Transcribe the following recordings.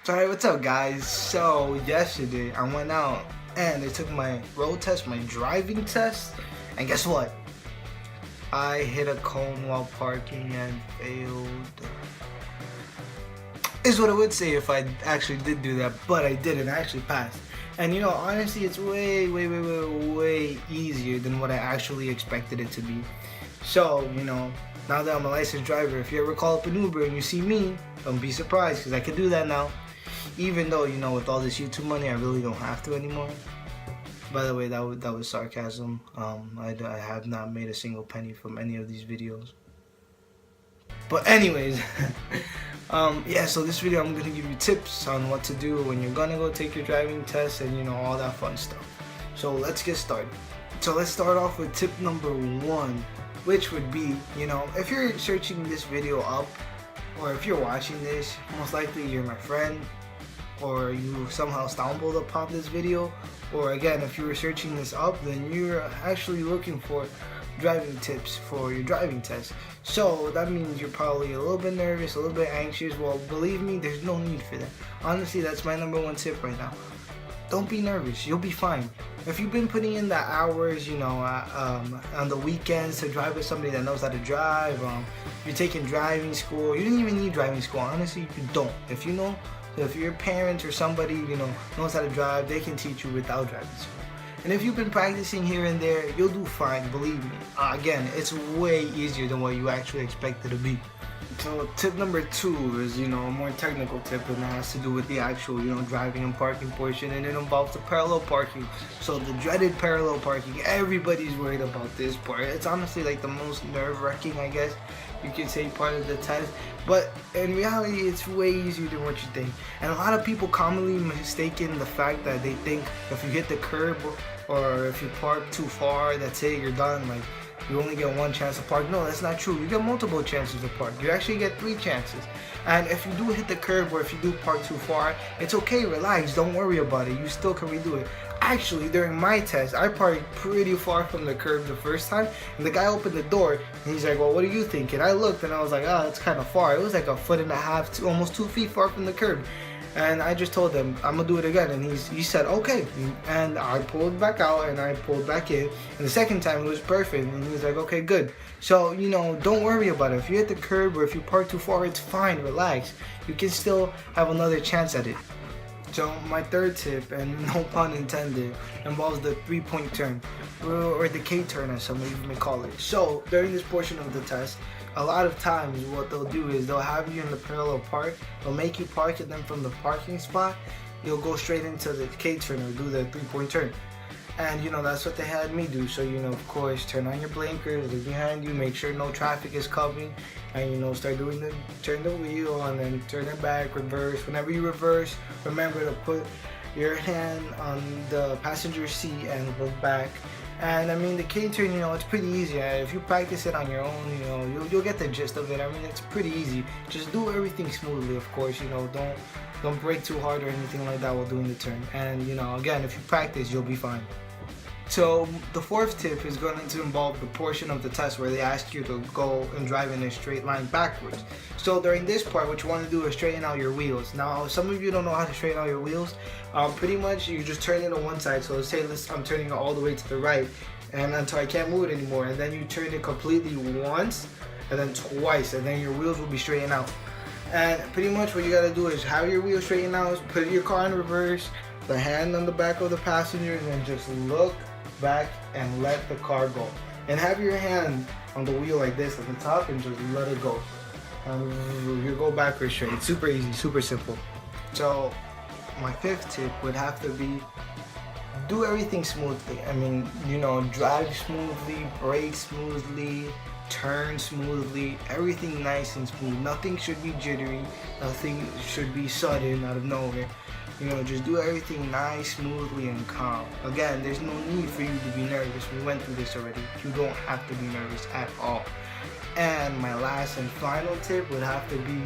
Alright, what's up guys? So yesterday I went out and I took my road test, my driving test, and guess what? I hit a cone while parking and failed. Is what I would say if I actually did do that, but I didn't. I actually passed. And you know, honestly, it's way easier than what I actually expected it to be. So, you know, now that I'm a licensed driver, if you ever call up an Uber and you see me, don't be surprised because I can do that now. Even though, you know, with all this YouTube money, I really don't have to anymore. By the way, that was sarcasm. I have not made a single penny from any of these videos. But anyways, yeah, so this video I'm going to give you tips on what to do when you're going to go take your driving test and, you know, all that fun stuff. So let's get started. So let's start off with tip number 1, which would be, you know, if you're searching this video up, or if you're watching this, most likely you're my friend, or you somehow stumbled upon this video, or again, if you were searching this up, then you're actually looking for driving tips for your driving test. So that means you're probably a little bit nervous, a little bit anxious. Well, believe me, there's no need for that. Honestly, that's my number 1 tip right now. Don't be nervous, you'll be fine. If you've been putting in the hours, you know, on the weekends to drive with somebody that knows how to drive, you're taking driving school, you didn't even need driving school, honestly, you don't. If you know, if your parents or somebody, you know, knows how to drive, they can teach you without driving school. And if you've been practicing here and there, you'll do fine, believe me. Again, it's way easier than what you actually expect it to be. So tip number 2 is, you know, a more technical tip, and that has to do with the actual, you know, driving and parking portion, and it involves the parallel parking. So the dreaded parallel parking, everybody's worried about this part. It's honestly like the most nerve-wracking, I guess you could say, part of the test, but in reality it's way easier than what you think. And a lot of people commonly mistaken the fact that they think if you hit the curb or if you park too far, that's it, you're done. Like, you only get 1 chance to park. No, that's not true. You get multiple chances to park. You actually get 3 chances. And if you do hit the curb or if you do park too far, it's okay, relax, don't worry about it. You still can redo it. Actually, during my test, I parked pretty far from the curb the first time, and the guy opened the door and he's like, well, what do you think? And I looked and I was like, oh, it's kind of far. It was like 1.5 feet to almost 2 feet far from the curb. And I just told him, I'm gonna do it again, and he said okay, and I pulled back out and I pulled back in, and the second time it was perfect, and he was like, okay, good. So, you know, don't worry about it. If you hit the curb or if you park too far, it's fine, relax. You can still have another chance at it. So my 3rd tip, and no pun intended, involves the 3-point turn, or the K-turn as some of you may call it. So during this portion of the test, a lot of times what they'll do is they'll have you in the parallel park, they'll make you park, and then from the parking spot, you'll go straight into the K-turn or do the 3-point turn. And you know, that's what they had me do. So, you know, of course, turn on your blinkers, look behind you, make sure no traffic is coming, and, you know, start doing turn the wheel and then turn it back, reverse. Whenever you reverse, remember to put your hand on the passenger seat and look back. And I mean, the K-turn, you know, it's pretty easy. If you practice it on your own, you know, you'll get the gist of it. I mean, it's pretty easy. Just do everything smoothly, of course. You know, don't brake too hard or anything like that while doing the turn. And, you know, again, if you practice, you'll be fine. So the 4th tip is going to involve the portion of the test where they ask you to go and drive in a straight line backwards. So during this part, what you want to do is straighten out your wheels. Now, some of you don't know how to straighten out your wheels. Pretty much you just turn it on one side. So let's say I'm turning it all the way to the right, and until I can't move it anymore, and then you turn it completely once and then twice, and then your wheels will be straightened out. And pretty much what you got to do is have your wheels straightened out, put your car in reverse, the hand on the back of the passenger, and then just look back and let the car go, and have your hand on the wheel like this at the top and just let it go, and you go backwards straight. It's super easy, super simple. So my 5th tip would have to be do everything smoothly. I mean, you know, drive smoothly, brake smoothly, turn smoothly, everything nice and smooth. Nothing should be jittery, nothing should be sudden out of nowhere. You know, just do everything nice, smoothly, and calm. Again, there's no need for you to be nervous. We went through this already. You don't have to be nervous at all. And my last and final tip would have to be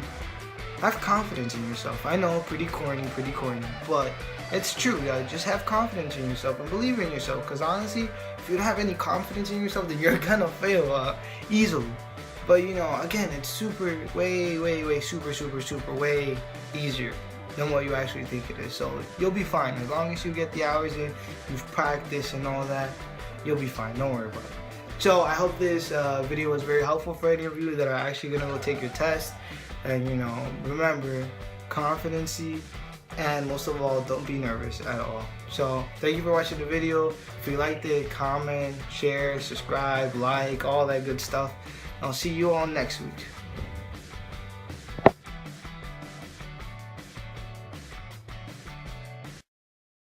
have confidence in yourself. I know, pretty corny, but it's true. Just have confidence in yourself and believe in yourself, because honestly, if you don't have any confidence in yourself, then you're gonna fail easily. But you know, again, it's way easier than what you actually think it is. So you'll be fine. As long as you get the hours in, you've practiced and all that, you'll be fine. Don't worry about it. So I hope this video was very helpful for any of you that are actually going to go take your test. And you know, remember, confidence, and most of all, don't be nervous at all. So thank you for watching the video. If you liked it, comment, share, subscribe, like, all that good stuff. I'll see you all next week.